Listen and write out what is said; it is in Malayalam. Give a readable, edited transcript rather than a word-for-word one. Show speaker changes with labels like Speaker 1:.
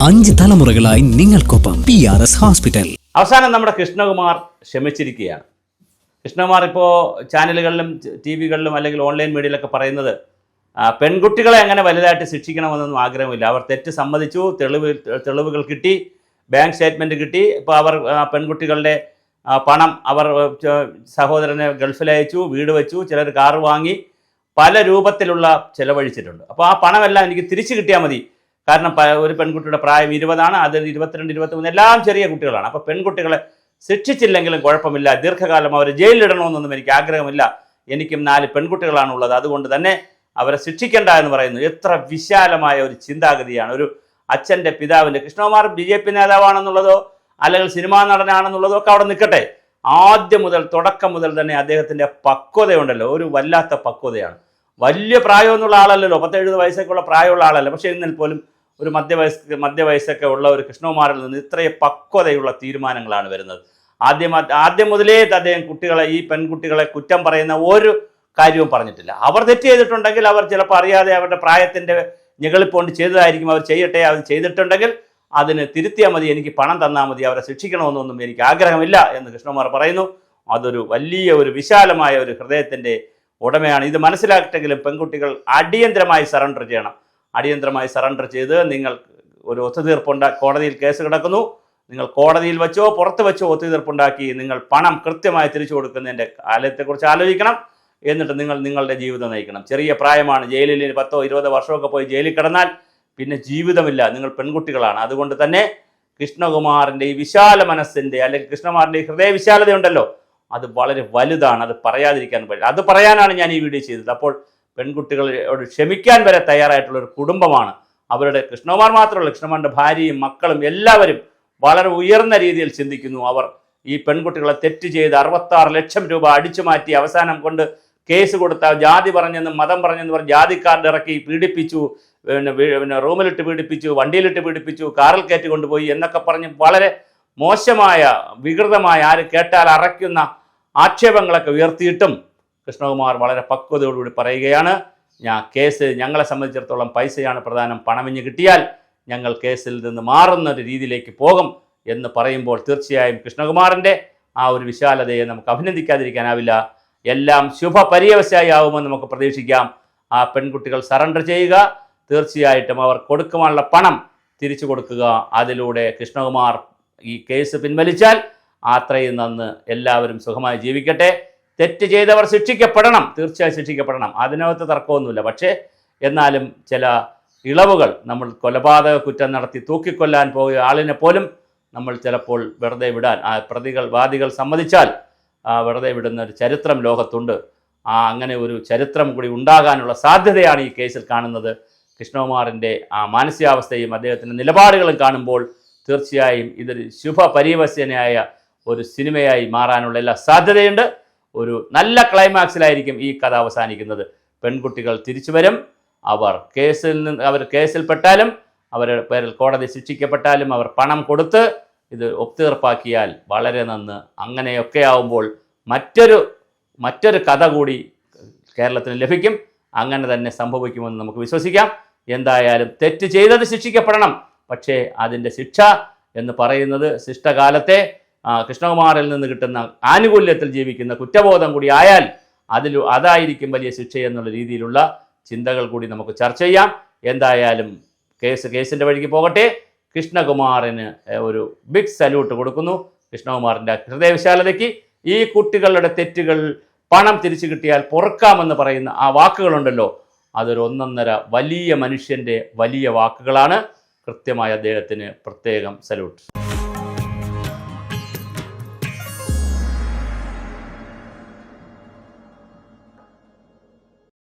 Speaker 1: 5 തലമുറകളായി നിങ്ങൾക്കൊപ്പം PRS ഹോസ്പിറ്റൽ.
Speaker 2: അവസാനം നമ്മുടെ കൃഷ്ണകുമാർ ക്ഷമിച്ചിരിക്കുകയാണ്. കൃഷ്ണകുമാർ ഇപ്പോൾ ചാനലുകളിലും TV-കളിലും അല്ലെങ്കിൽ ഓൺലൈൻ മീഡിയയിലൊക്കെ പറയുന്നത് പെൺകുട്ടികളെ അങ്ങനെ വലുതായിട്ട് ശിക്ഷിക്കണമെന്നൊന്നും ആഗ്രഹമില്ല. അവർ തെറ്റ് സമ്മതിച്ചു, തെളിവുകൾ കിട്ടി, ബാങ്ക് സ്റ്റേറ്റ്മെൻറ്റ് കിട്ടി. ഇപ്പോൾ അവർ പെൺകുട്ടികളുടെ പണം അവർ സഹോദരനെ ഗൾഫിലയച്ചു, വീട് വെച്ചു, ചിലർ കാറ് വാങ്ങി, പല രൂപത്തിലുള്ള ചിലവഴിച്ചിട്ടുണ്ട്. അപ്പോൾ ആ പണമെല്ലാം എനിക്ക് തിരിച്ചു കിട്ടിയാൽ മതി. കാരണം ഒരു പെൺകുട്ടിയുടെ പ്രായം 20 അത് 22, 23 എല്ലാം ചെറിയ കുട്ടികളാണ്. അപ്പോൾ പെൺകുട്ടികളെ ശിക്ഷിച്ചില്ലെങ്കിലും കുഴപ്പമില്ല, ദീർഘകാലം അവരെ ജയിലിലിടണമെന്നൊന്നും എനിക്ക് ആഗ്രഹമില്ല. എനിക്കും 4 പെൺകുട്ടികളാണുള്ളത്, അതുകൊണ്ട് തന്നെ അവരെ ശിക്ഷിക്കേണ്ട എന്ന് പറയുന്നു. എത്ര വിശാലമായ ഒരു ചിന്താഗതിയാണ് ഒരു അച്ഛൻ്റെ പിതാവിൻ്റെ. കൃഷ്ണകുമാർ BJP നേതാവാണെന്നുള്ളതോ അല്ലെങ്കിൽ സിനിമാ നടനാണെന്നുള്ളതോ ഒക്കെ അവിടെ നിൽക്കട്ടെ. ആദ്യം മുതൽ തുടക്കം മുതൽ തന്നെ അദ്ദേഹത്തിൻ്റെ പക്വതയുണ്ടല്ലോ, ഒരു വല്ലാത്ത പക്വതയാണ്. വലിയ പ്രായമൊന്നുള്ള ആളല്ലല്ലോ, 17 വയസ്സൊക്കെയുള്ള പ്രായമുള്ള ആളല്ല. പക്ഷേ എന്നാൽ പോലും ഒരു മധ്യവയസ്സൊക്കെ ഉള്ള ഒരു കൃഷ്ണകുമാറിൽ നിന്ന് ഇത്രയും പക്വതയുള്ള തീരുമാനങ്ങളാണ് വരുന്നത്. ആദ്യം മുതലേ അദ്ദേഹം ഈ പെൺകുട്ടികളെ കുറ്റം പറയുന്ന ഒരു കാര്യവും പറഞ്ഞിട്ടില്ല. അവർ തെറ്റ് ചെയ്തിട്ടുണ്ടെങ്കിൽ അവർ ചിലപ്പോൾ അറിയാതെ അവരുടെ പ്രായത്തിൻ്റെ ഞെളിപ്പോണ്ട് ചെയ്തതായിരിക്കും. അവർ ചെയ്യട്ടെ, അവർ ചെയ്തിട്ടുണ്ടെങ്കിൽ അതിന് തിരുത്തിയാൽ മതി, എനിക്ക് പണം തന്നാൽ മതി, അവരെ ശിക്ഷിക്കണമെന്നൊന്നും എനിക്ക് ആഗ്രഹമില്ല എന്ന് കൃഷ്ണകുമാർ പറയുന്നു. അതൊരു വലിയ ഒരു വിശാലമായ ഒരു ഹൃദയത്തിൻ്റെ ഉടമയാണ്. ഇത് മനസ്സിലാക്കിട്ടെങ്കിലും പെൺകുട്ടികൾ അടിയന്തരമായി സറണ്ടർ ചെയ്യണം. അടിയന്തരമായി സറണ്ടർ ചെയ്ത് നിങ്ങൾ ഒരു ഒത്തുതീർപ്പുണ്ടാക്കി, കോടതിയിൽ കേസ് കിടക്കുന്നു, നിങ്ങൾ കോടതിയിൽ വെച്ചോ പുറത്ത് വെച്ചോ ഒത്തുതീർപ്പുണ്ടാക്കി നിങ്ങൾ പണം കൃത്യമായി തിരിച്ചു കൊടുക്കുന്നതിൻ്റെ കാലത്തെക്കുറിച്ച് ആലോചിക്കണം. എന്നിട്ട് നിങ്ങളുടെ ജീവിതം നയിക്കണം. ചെറിയ പ്രായമാണ്, ജയിലിൽ 10 20 വർഷമൊക്കെ പോയി ജയിലിൽ കിടന്നാൽ പിന്നെ ജീവിതമില്ല. നിങ്ങൾ പെൺകുട്ടികളാണ്. അതുകൊണ്ട് തന്നെ കൃഷ്ണകുമാറിൻ്റെ ഈ വിശാല മനസ്സിൻ്റെ അല്ലെങ്കിൽ കൃഷ്ണകുമാറിൻ്റെ ഈ ഹൃദയ വിശാലതയുണ്ടല്ലോ, അത് വളരെ വലുതാണ്. അത് പറയാതിരിക്കാൻ പറ്റില്ല. അത് പറയാനാണ് ഞാൻ ഈ വീഡിയോ ചെയ്തത്. അപ്പോൾ പെൺകുട്ടികളോട് ക്ഷമിക്കാൻ വരെ തയ്യാറായിട്ടുള്ളൊരു കുടുംബമാണ് അവരുടെ. കൃഷ്ണകുമാർ മാത്രമല്ല, കൃഷ്ണകുമാറിൻ്റെ ഭാര്യയും മക്കളും എല്ലാവരും വളരെ ഉയർന്ന രീതിയിൽ ചിന്തിക്കുന്നു. അവർ ഈ പെൺകുട്ടികളെ തെറ്റ് ചെയ്ത് 66 ലക്ഷം രൂപ അടിച്ചു മാറ്റി അവസാനം കൊണ്ട് കേസ് കൊടുത്ത, ജാതി പറഞ്ഞെന്നും മതം പറഞ്ഞെന്ന് പറഞ്ഞ് ജാതി കാർഡ് ഇറക്കി പീഡിപ്പിച്ചു, പിന്നെ റൂമിലിട്ട് പീഡിപ്പിച്ചു, വണ്ടിയിലിട്ട് പീഡിപ്പിച്ചു, കാറിൽ കയറ്റി കൊണ്ടുപോയി എന്നൊക്കെ പറഞ്ഞ് വളരെ മോശമായ വികൃതമായ, ആര് കേട്ടാൽ അറയ്ക്കുന്ന ആക്ഷേപങ്ങളൊക്കെ ഉയർത്തിയിട്ടും കൃഷ്ണകുമാർ വളരെ പക്വതയോടുകൂടി പറയുകയാണ്, ഞങ്ങളെ സംബന്ധിച്ചിടത്തോളം പൈസയാണ് പ്രധാനം, പണമിഞ്ഞ് കിട്ടിയാൽ ഞങ്ങൾ കേസിൽ നിന്ന് മാറുന്ന ഒരു രീതിയിലേക്ക് പോകും എന്ന് പറയുമ്പോൾ തീർച്ചയായും കൃഷ്ണകുമാറിൻ്റെ ആ ഒരു വിശാലതയെ നമുക്ക് അഭിനന്ദിക്കാതിരിക്കാനാവില്ല. എല്ലാം ശുഭപര്യവസായി ആവുമെന്ന് നമുക്ക് പ്രതീക്ഷിക്കാം. ആ പെൺകുട്ടികൾ സറണ്ടർ ചെയ്യുക, തീർച്ചയായിട്ടും അവർ കൊടുക്കുവാനുള്ള പണം തിരിച്ചു കൊടുക്കുക. അതിലൂടെ കൃഷ്ണകുമാർ ഈ കേസ് പിൻവലിച്ചാൽ അത്രയും നന്ന്, എല്ലാവരും സുഖമായി ജീവിക്കട്ടെ. തെറ്റ് ചെയ്തവർ ശിക്ഷിക്കപ്പെടണം, തീർച്ചയായും ശിക്ഷിക്കപ്പെടണം, അതിനകത്ത് തർക്കമൊന്നുമില്ല. പക്ഷേ എന്നാലും ചില ഇളവുകൾ, നമ്മൾ കൊലപാതക കുറ്റം നടത്തി തൂക്കിക്കൊല്ലാൻ പോയ ആളിനെ പോലും നമ്മൾ ചിലപ്പോൾ വെറുതെ വിടാൻ, വാദികൾ സമ്മതിച്ചാൽ വെറുതെ വിടുന്ന ഒരു ചരിത്രം ലോകത്തുണ്ട്. അങ്ങനെ ഒരു ചരിത്രം കൂടി ഉണ്ടാകാനുള്ള സാധ്യതയാണ് ഈ കേസിൽ കാണുന്നത്. കൃഷ്ണകുമാറിൻ്റെ ആ മാനസികാവസ്ഥയും അദ്ദേഹത്തിൻ്റെ നിലപാടുകളും കാണുമ്പോൾ തീർച്ചയായും ഇതൊരു ശുഭപര്യവസനായ ഒരു സിനിമയായി മാറാനുള്ള എല്ലാ സാധ്യതയുണ്ട്. ഒരു നല്ല ക്ലൈമാക്സിലായിരിക്കും ഈ കഥ അവസാനിക്കുന്നത്. പെൺകുട്ടികൾ തിരിച്ചു വരും. അവർ കേസിൽപ്പെട്ടാലും അവരുടെ പേരിൽ കോടതി ശിക്ഷിക്കപ്പെട്ടാലും അവർ പണം കൊടുത്ത് ഇത് ഒത്തുതീർപ്പാക്കിയാൽ വളരെ നന്ന്. അങ്ങനെയൊക്കെ ആവുമ്പോൾ മറ്റൊരു കഥ കൂടി കേരളത്തിന് ലഭിക്കും. അങ്ങനെ തന്നെ സംഭവിക്കുമെന്ന് നമുക്ക് വിശ്വസിക്കാം. എന്തായാലും തെറ്റ് ചെയ്തത് ശിക്ഷിക്കപ്പെടണം. പക്ഷേ അതിൻ്റെ ശിക്ഷ എന്ന് പറയുന്നത് ശിഷ്ടകാലത്തെ കൃഷ്ണകുമാറിൽ നിന്ന് കിട്ടുന്ന ആനുകൂല്യത്തിൽ ജീവിക്കുന്ന കുറ്റബോധം കൂടി ആയാൽ അതായിരിക്കും വലിയ ശിക്ഷ എന്നുള്ള രീതിയിലുള്ള ചിന്തകൾ കൂടി നമുക്ക് ചർച്ച ചെയ്യാം. എന്തായാലും കേസിൻ്റെ വഴിക്ക് പോകട്ടെ. കൃഷ്ണകുമാറിന് ഒരു ബിഗ് സല്യൂട്ട് കൊടുക്കുന്നു. കൃഷ്ണകുമാറിൻ്റെ ഹൃദയവിശാലതയ്ക്ക്. ഈ കുട്ടികളുടെ തെറ്റുകൾ പണം തിരിച്ചു കിട്ടിയാൽ പൊറുക്കാമെന്ന് പറയുന്ന ആ വാക്കുകളുണ്ടല്ലോ, അതൊരു ഒന്നൊന്നര വലിയ മനുഷ്യൻ്റെ വലിയ വാക്കുകളാണ്. കൃത്യമായ അദ്ദേഹത്തിന് പ്രത്യേകം സല്യൂട്ട്.